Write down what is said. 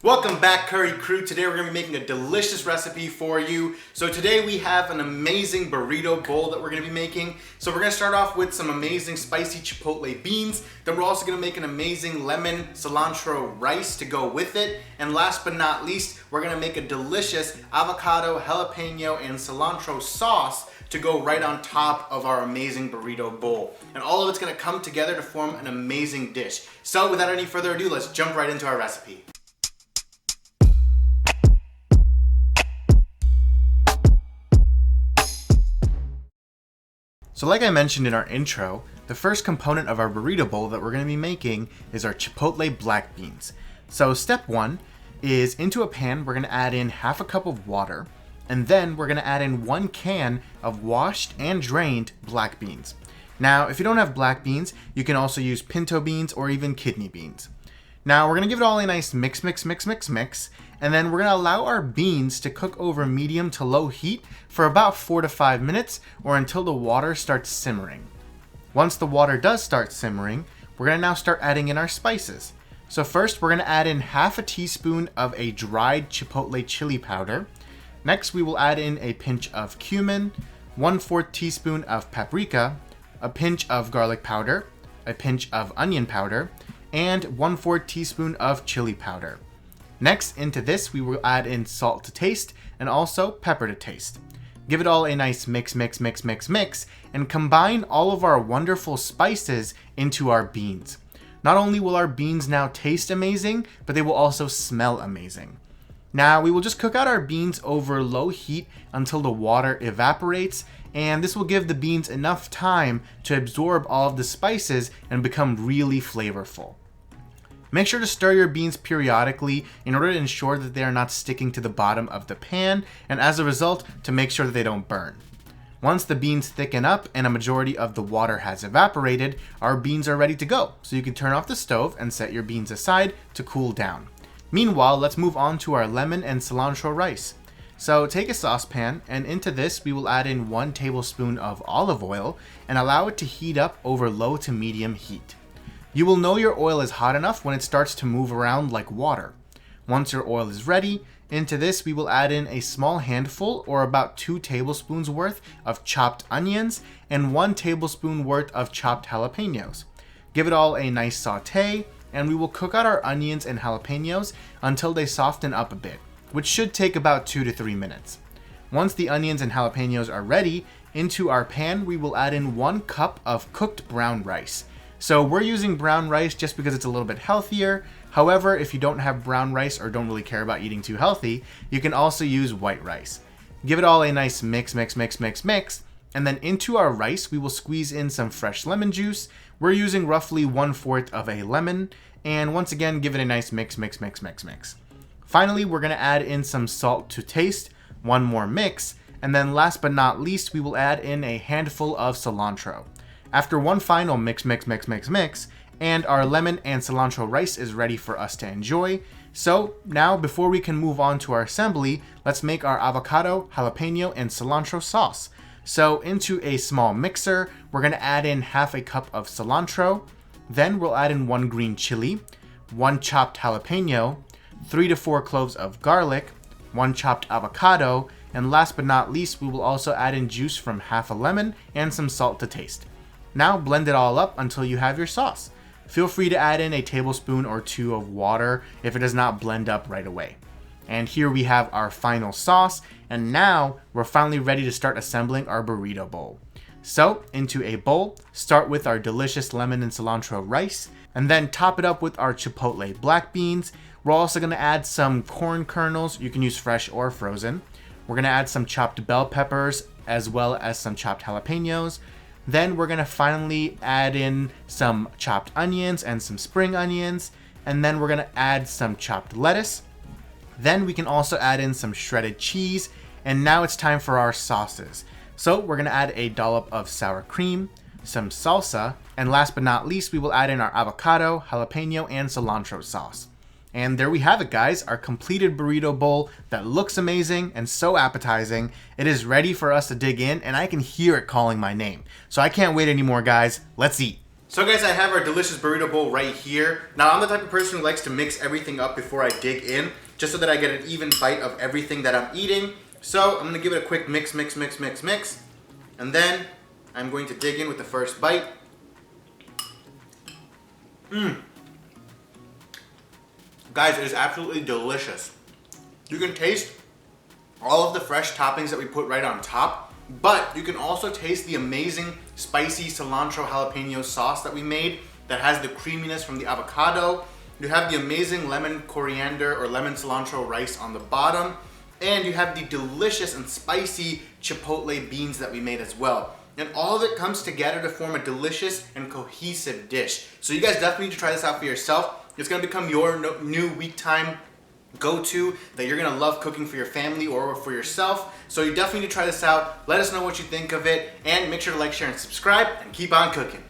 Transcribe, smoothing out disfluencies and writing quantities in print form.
Welcome back, Curry Crew. Today we're going to be making a delicious recipe for you. So today we have an amazing burrito bowl that we're going to be making. So we're going to start off with some amazing spicy chipotle beans. Then we're also going to make an amazing lemon cilantro rice to go with it. And last but not least, we're going to make a delicious avocado, jalapeno, and cilantro sauce to go right on top of our amazing burrito bowl. And all of it's going to come together to form an amazing dish. So without any further ado, let's jump right into our recipe. So like I mentioned in our intro, the first component of our burrito bowl that we're going to be making is our chipotle black beans. So step one is into a pan, we're going to add in half a cup of water, and then we're going to add in 1 can of washed and drained black beans. Now, if you don't have black beans, you can also use pinto beans or even kidney beans. Now, we're going to give it all a nice mix, and then we're going to allow our beans to cook over medium to low heat for about 4 to 5 minutes or until the water starts simmering. Once the water does start simmering, we're going to now start adding in our spices. So first, we're going to add in half a teaspoon of a dried chipotle chili powder. Next, we will add in a pinch of cumin, 1/4 teaspoon of paprika, a pinch of garlic powder, a pinch of onion powder, and 1/4 teaspoon of chili powder. Next, into this, we will add in salt to taste and also pepper to taste. Give it all a nice mix, and combine all of our wonderful spices into our beans. Not only will our beans now taste amazing, but they will also smell amazing. Now, we will just cook out our beans over low heat until the water evaporates, and this will give the beans enough time to absorb all of the spices and become really flavorful. Make sure to stir your beans periodically in order to ensure that they are not sticking to the bottom of the pan, and as a result, to make sure that they don't burn. Once the beans thicken up and a majority of the water has evaporated, our beans are ready to go. So you can turn off the stove and set your beans aside to cool down. Meanwhile, let's move on to our lemon and cilantro rice. So take a saucepan, and into this we will add in 1 tablespoon of olive oil and allow it to heat up over low to medium heat. You will know your oil is hot enough when it starts to move around like water. Once your oil is ready, into this we will add in a small handful or about 2 tablespoons worth of chopped onions and 1 tablespoon worth of chopped jalapenos. Give it all a nice saute, and we will cook out our onions and jalapenos until they soften up a bit, which should take about 2 to 3 minutes. Once the onions and jalapenos are ready, into our pan we will add in 1 cup of cooked brown rice. So we're using brown rice just because it's a little bit healthier. However, if you don't have brown rice or don't really care about eating too healthy, you can also use white rice. Give it all a nice mix, and then into our rice we will squeeze in some fresh lemon juice. We're using roughly 1/4 of a lemon, and once again give it a nice mix. Finally, we're going to add in some salt to taste, 1 more mix, and then last but not least we will add in a handful of cilantro. After 1 final mix, and our lemon and cilantro rice is ready for us to enjoy. So now, before we can move on to our assembly, let's make our avocado, jalapeno, and cilantro sauce. So into a small mixer, we're going to add in half a cup of cilantro. Then we'll add in 1 green chili, 1 chopped jalapeno, 3 to 4 cloves of garlic, 1 chopped avocado, and last but not least, we will also add in juice from half a lemon and some salt to taste. Now blend it all up until you have your sauce. Feel free to add in a tablespoon or 2 of water if it does not blend up right away. And here we have our final sauce, and now we're finally ready to start assembling our burrito bowl. So into a bowl, start with our delicious lemon and cilantro rice, and then top it up with our chipotle black beans. We're also going to add some corn kernels. You can use fresh or frozen. We're going to add some chopped bell peppers as well as some chopped jalapenos. Then we're going to finally add in some chopped onions and some spring onions. And then we're going to add some chopped lettuce. Then we can also add in some shredded cheese. And now it's time for our sauces. So we're going to add a dollop of sour cream, some salsa, and last but not least, we will add in our avocado, jalapeno, and cilantro sauce. And there we have it, guys, our completed burrito bowl that looks amazing and so appetizing. It is ready for us to dig in, and I can hear it calling my name. So I can't wait anymore, guys. Let's eat. So guys, I have our delicious burrito bowl right here. Now I'm the type of person who likes to mix everything up before I dig in, just so that I get an even bite of everything that I'm eating. So I'm gonna give it a quick mix. And then I'm going to dig in with the first bite. Guys, it is absolutely delicious. You can taste all of the fresh toppings that we put right on top, but you can also taste the amazing spicy cilantro jalapeno sauce that we made that has the creaminess from the avocado. You have the amazing lemon coriander or lemon cilantro rice on the bottom, and you have the delicious and spicy chipotle beans that we made as well. And all of it comes together to form a delicious and cohesive dish. So you guys definitely need to try this out for yourself. It's gonna become your new week time go-to that you're gonna love cooking for your family or for yourself. So you definitely need to try this out. Let us know what you think of it, and make sure to like, share, and subscribe, and keep on cooking.